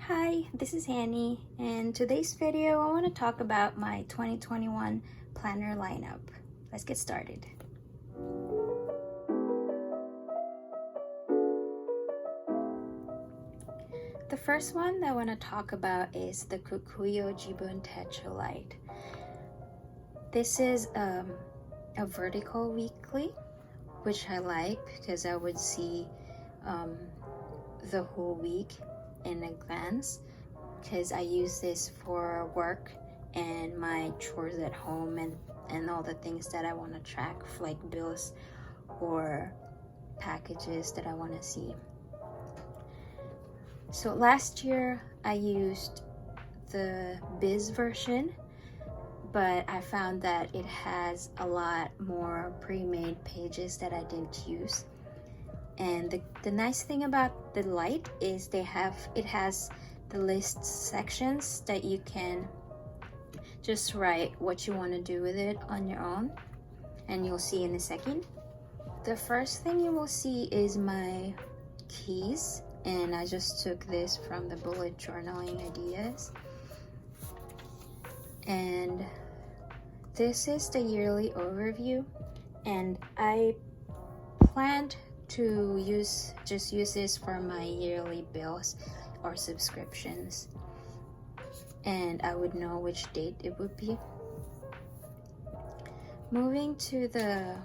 Hi, this is Annie, and today's video I want to talk about my 2021 planner lineup. Let's get started. The first one that I want to talk about is the Kokuyo Jibun Techo Lite. This is a vertical weekly, which I like because I would see the whole week in a glance, because I use this for work and my chores at home and all the things that I want to track, like bills or packages that I want to see. So last year I used the Biz version, but I found that it has a lot more pre-made pages that I didn't use. And the nice thing about the Lite is it has the list sections that you can just write what you want to do with it on your own, and you'll see in a second. The first thing you will see is my keys, and I just took this from the bullet journaling ideas. And this is the yearly overview, and I planned to just use this for my yearly bills or subscriptions, and I would know which date it would be. Moving to the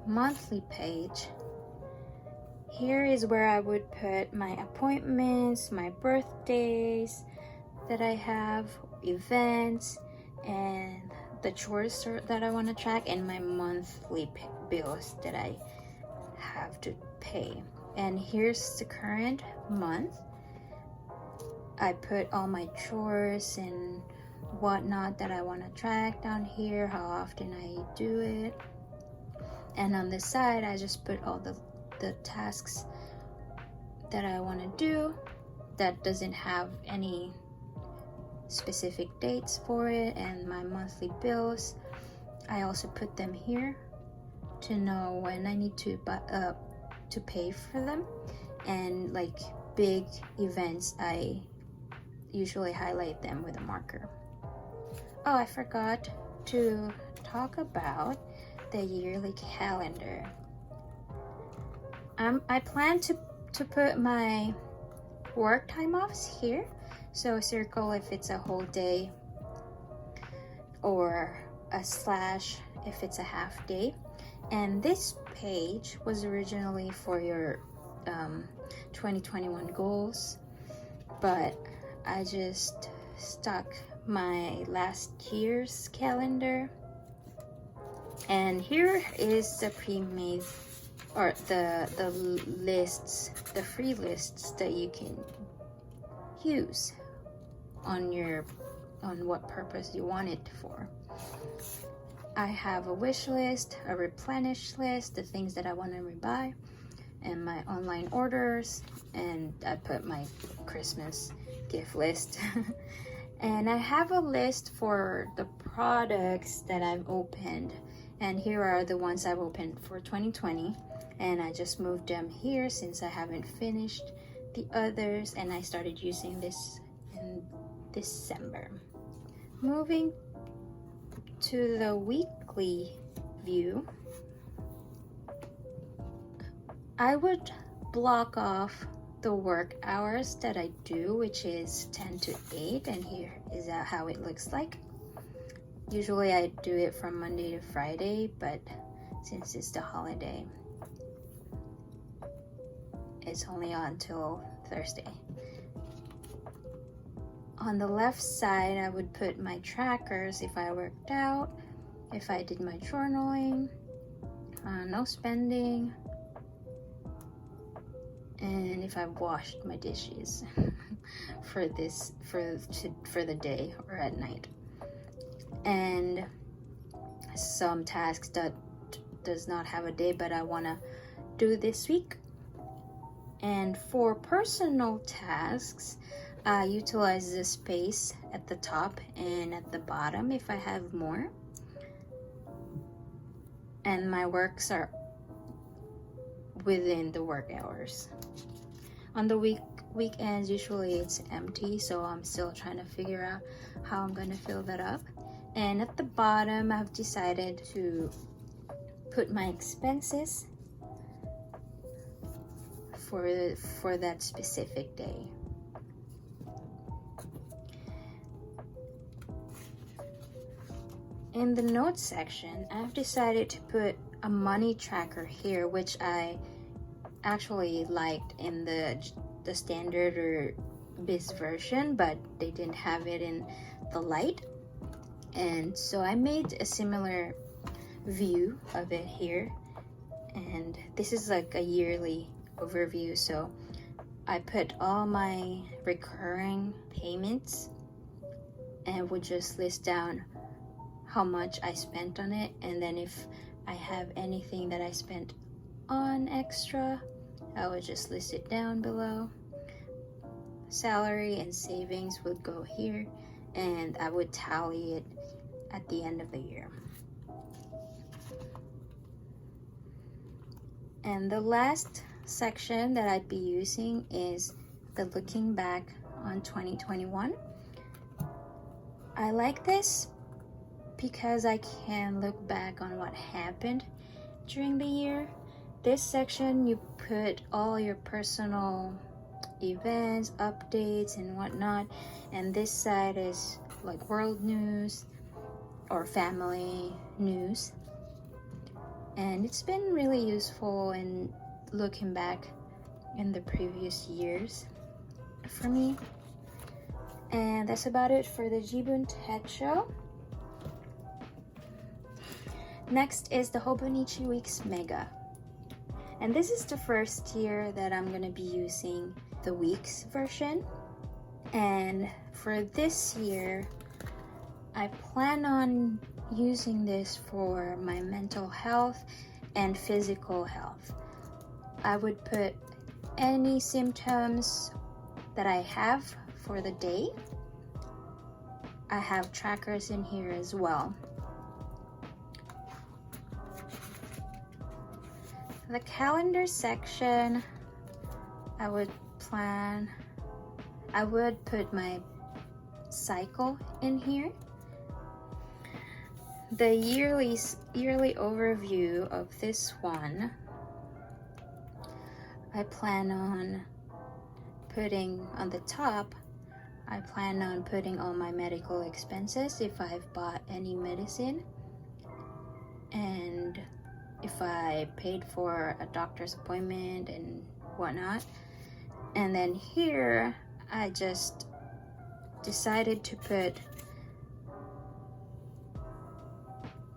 monthly page, here is where I would put my appointments, my birthdays that I have, events, and the chores that I want to track, and my monthly bills that I have to pay. And here's the current month. I put all my chores and whatnot that I want to track down here, how often I do it. And on the side, I just put all the tasks that I want to do that doesn't have any specific dates for it, and my monthly bills. I also put them here to know when I need to pay for them, and like big events, I usually highlight them with a marker. Oh, I forgot to talk about the yearly calendar. I plan to put my work time offs here, so circle if it's a whole day, or a slash if it's a half day. And this page was originally for your 2021 goals, but I just stuck my last year's calendar. And here is the pre-made, or the lists, the free lists that you can use on what purpose you want it for. I have a wish list, a replenish list, the things that I want to rebuy, and my online orders, and I put my Christmas gift list. And I have a list for the products that I've opened, and here are the ones I've opened for 2020, and I just moved them here since I haven't finished the others, and I started using this in December. Moving to the weekly view, I would block off the work hours that I do, which is 10 to 8, and here is how it looks like. Usually I do it from Monday to Friday, but since it's the holiday, it's only on till Thursday. On the left side, I would put my trackers if I worked out, if I did my journaling, no spending, and if I washed my dishes for the day or at night. And some tasks that does not have a day but I want to do this week. And for personal tasks, I utilize the space at the top and at the bottom if I have more. And my works are within the work hours. On the weekends usually it's empty, so I'm still trying to figure out how I'm gonna fill that up. And at the bottom, I've decided to put my expenses for that specific day. In the notes section, I've decided to put a money tracker here, which I actually liked in the standard or Biz version, but they didn't have it in the Lite. And so I made a similar view of it here, and this is like a yearly overview. So I put all my recurring payments and would just list down how much I spent on it, and then if I have anything that I spent on extra, I would just list it down below. Salary and savings would go here, and I would tally it at the end of the year. And the last section that I'd be using is the looking back on 2021. I like this because I can look back on what happened during the year. This section, you put all your personal events, updates, and whatnot, and this side is like world news or family news. And it's been really useful in looking back in the previous years for me. And that's about it for the Jibun Techo. Next is the Hobonichi Weeks Mega. And this is the first year that I'm gonna be using the weeks version. And for this year, I plan on using this for my mental health and physical health. I would put any symptoms that I have for the day. I have trackers in here as well. The calendar section, I would put my cycle in here. The yearly overview of this one, I plan on putting on the top, I plan on putting all my medical expenses if I've bought any medicine, and if I paid for a doctor's appointment and whatnot. And then here, I just decided to put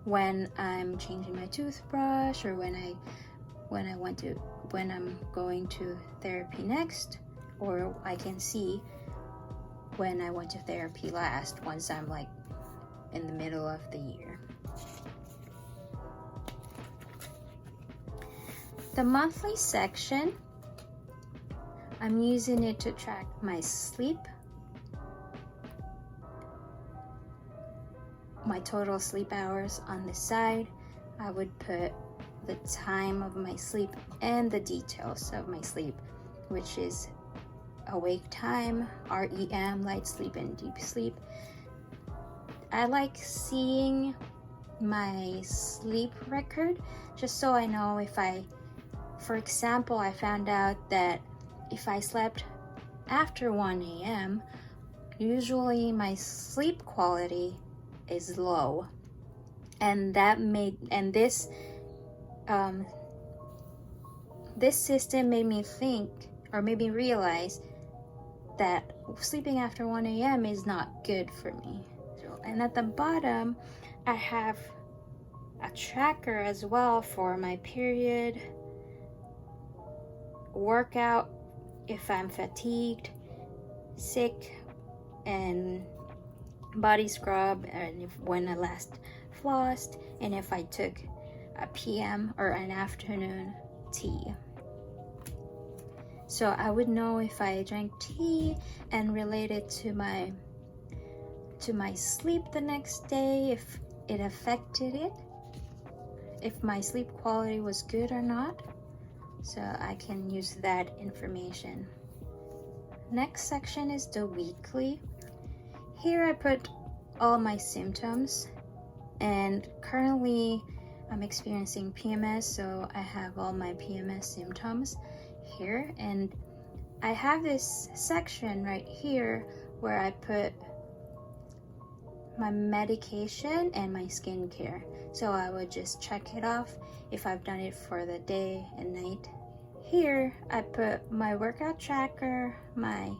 when I'm changing my toothbrush, or when I'm going to therapy next, or I can see when I went to therapy last once I'm like in the middle of the year. The monthly section, I'm using it to track my sleep, my total sleep hours. On the side, I would put the time of my sleep and the details of my sleep, which is awake time, REM, light sleep, and deep sleep. I like seeing my sleep record just so I know if for example, I found out that if I slept after 1 a.m., usually my sleep quality is low. And this system made me think, or made me realize, that sleeping after 1 a.m. is not good for me. And at the bottom, I have a tracker as well for my period, workout, if I'm fatigued, sick, and body scrub, and when I last flossed, and if I took a PM or an afternoon tea. So I would know if I drank tea and related to my sleep the next day, if it affected it, if my sleep quality was good or not. So I can use that information next section is the weekly. Here I put all my symptoms, and currently I'm experiencing PMS, so I have all my PMS symptoms here, and I have this section right here where I put my medication and my skincare. So I would just check it off if I've done it for the day and night. Here I put my workout tracker, my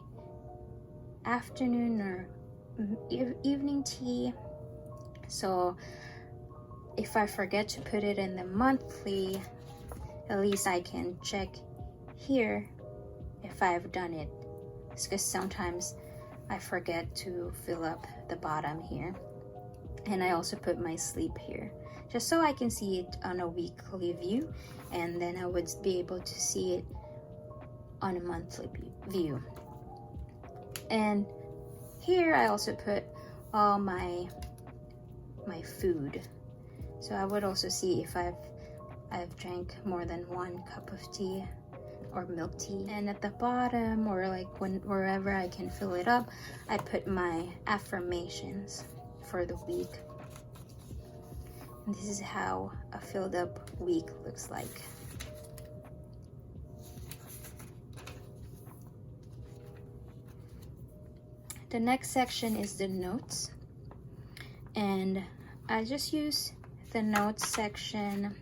afternoon or evening tea. So if I forget to put it in the monthly, at least I can check here if I've done it, because sometimes I forget to fill up the bottom here. And I also put my sleep here, just so I can see it on a weekly view, and then I would be able to see it on a monthly view. And here I also put all my food, so I would also see if I've drank more than 1 cup of tea or milk tea. And at the bottom, or like wherever I can fill it up, I put my affirmations for the week. And this is how a filled up week looks like. The next section is the notes, and I just use the notes section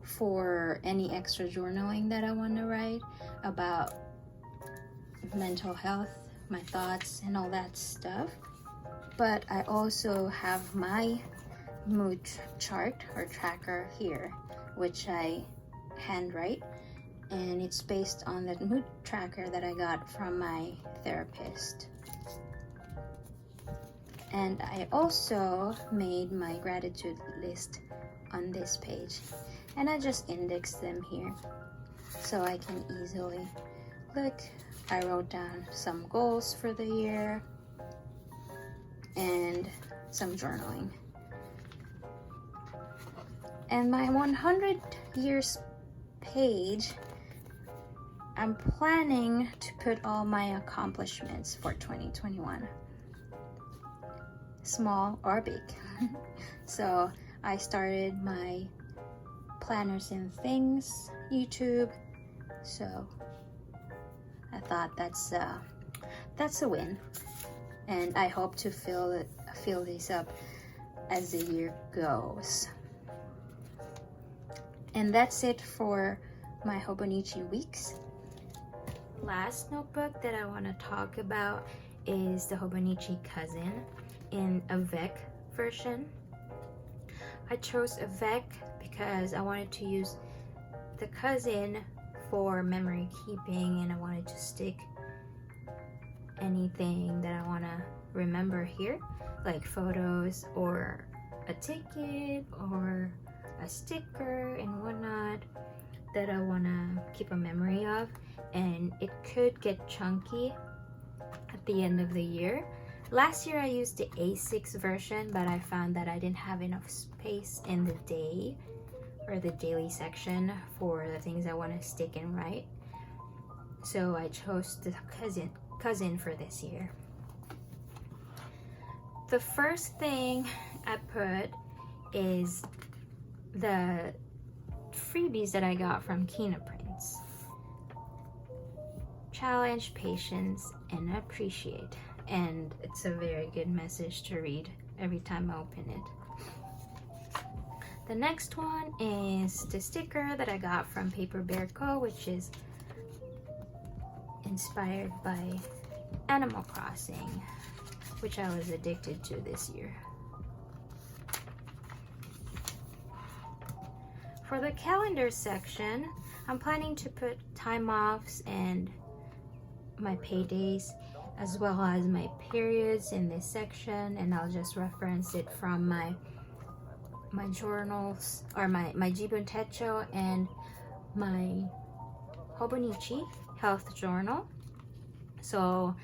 for any extra journaling that I want to write about mental health, my thoughts, and all that stuff. But I also have my mood chart or tracker here, which I handwrite, and it's based on the mood tracker that I got from my therapist. And I also made my gratitude list on this page, and I just index them here so I can easily look. I wrote down some goals for the year and some journaling. And my 100 years page, I'm planning to put all my accomplishments for 2021, small or big. So I started my Planners and Things YouTube, so I thought that's a win, and I hope to fill these up as the year goes. And that's it for my Hobonichi weeks. Last notebook that I want to talk about is the Hobonichi Cousin in a VEC version. I chose a VEC because I wanted to use the Cousin for memory keeping, and I wanted to stick anything that I want to remember here, like photos or a ticket or a sticker and whatnot that I want to keep a memory of. And it could get chunky at the end of the year. Last year I used the A6 version, but I found that I didn't have enough space in the day or the daily section for the things I want to stick and write. So I chose the cousin for this year. The first thing I put is the freebies that I got from Kina Prints. Challenge, patience, and appreciate. And it's a very good message to read every time I open it. The next one is the sticker that I got from Paper Bear Co., which is inspired by Animal Crossing, which I was addicted to this year. For the calendar section, I'm planning to put time offs and my paydays, as well as my periods in this section, and I'll just reference it from my journals, or my Jibun Techo and my Hobonichi health journal. So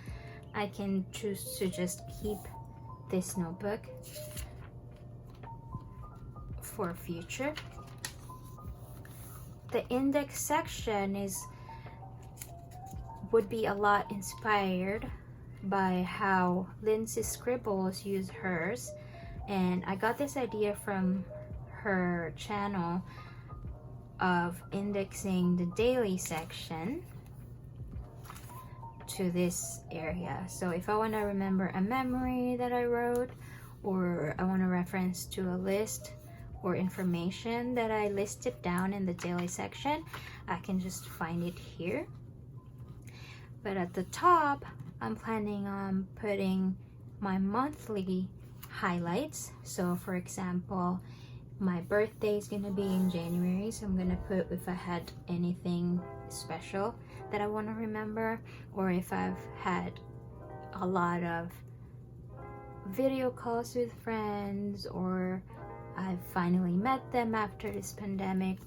I can choose to just keep this notebook for future. The index section is would be a lot inspired by how Lindsay Scribbles used hers, and I got this idea from her channel of indexing the daily section to this area. So if I want to remember a memory that I wrote, or I want to reference to a list or information that I listed down in the daily section, I can just find it here. But at the top, I'm planning on putting my monthly highlights. So for example, my birthday is gonna be in January, so I'm gonna put if I had anything special that I want to remember, or if I've had a lot of video calls with friends, or I've finally met them after this pandemic,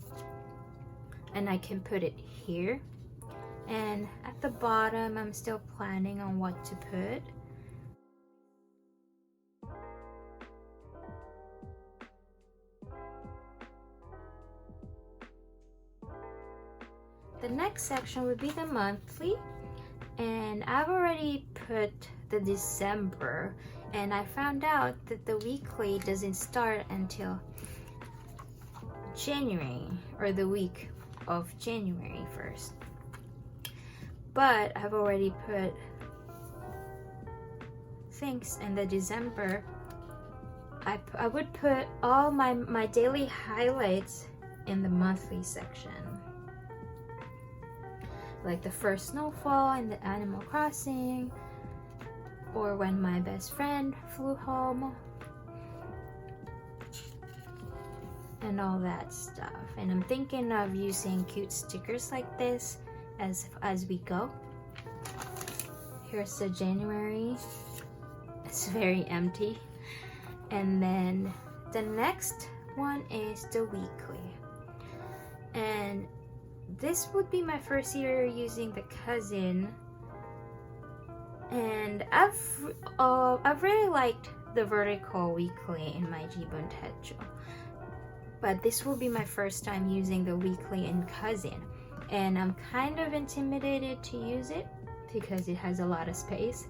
and I can put it here. And at the bottom, I'm still planning on what to put. The next section would be the monthly, and I've already put the December, and I found out that the weekly doesn't start until January, or the week of January 1st. But I've already put things in the December. I would put all my daily highlights in the monthly section, like the first snowfall in the Animal Crossing, or when my best friend flew home, and all that stuff. And I'm thinking of using cute stickers like this as we go. Here's the January. It's very empty. And then the next one is the weekly. And this would be my first year using the Cousin, and I've really liked the vertical weekly in my Jibun Techo, but this will be my first time using the weekly in Cousin, and I'm kind of intimidated to use it because it has a lot of space.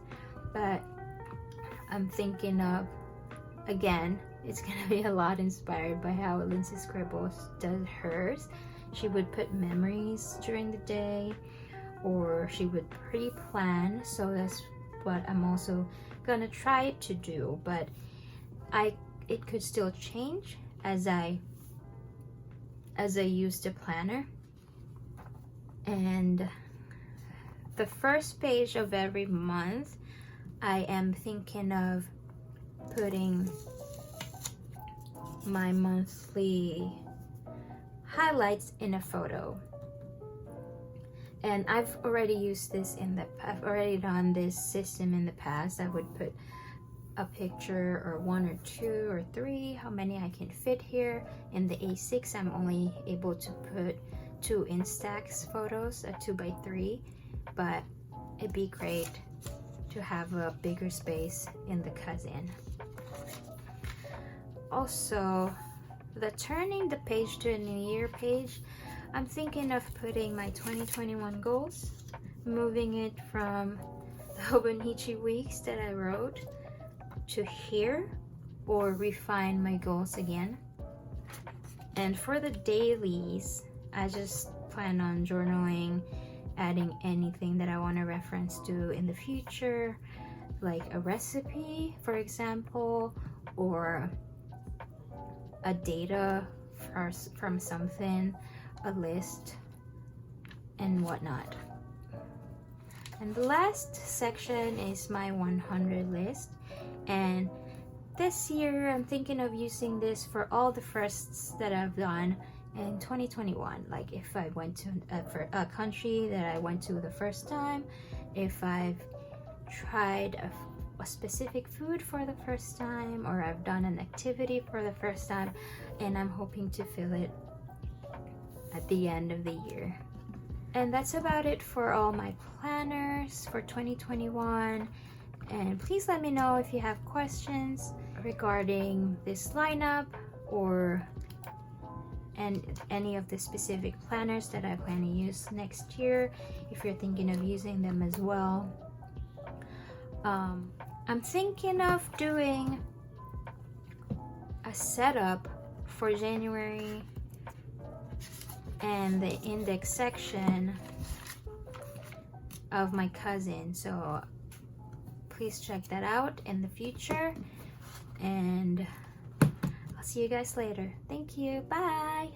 But I'm thinking of, again, it's gonna be a lot inspired by how Lindsay Scribbles does hers. She would put memories during the day, or she would pre-plan. So that's what I'm also gonna try to do, but it could still change as I use the planner. And the first page of every month, I am thinking of putting my monthly highlights in a photo. And I've already used this I've already done this system in the past. I would put a picture, or 1 or 2 or 3, how many I can fit here. In the A6, I'm only able to put 2 Instax photos, a 2x3, but it'd be great to have a bigger space in the Cousin. Also, the turning the page to a new year page, I'm thinking of putting my 2021 goals, moving it from the Hobonichi weeks that I wrote to here, or refine my goals again. And for the dailies, I just plan on journaling, adding anything that I want to reference to in the future, like a recipe, for example, or a data from something, a list, and whatnot. And the last section is my 100 list, and this year I'm thinking of using this for all the firsts that I've done in 2021. Like if I went to a country that I went to the first time, if I've tried a specific food for the first time, or I've done an activity for the first time, and I'm hoping to fill it at the end of the year. And that's about it for all my planners for 2021. And please let me know if you have questions regarding this lineup or and any of the specific planners that I plan to use next year, if you're thinking of using them as well. I'm thinking of doing a setup for January and the index section of my cousin, so please check that out in the future, and I'll see you guys later. Thank you. Bye.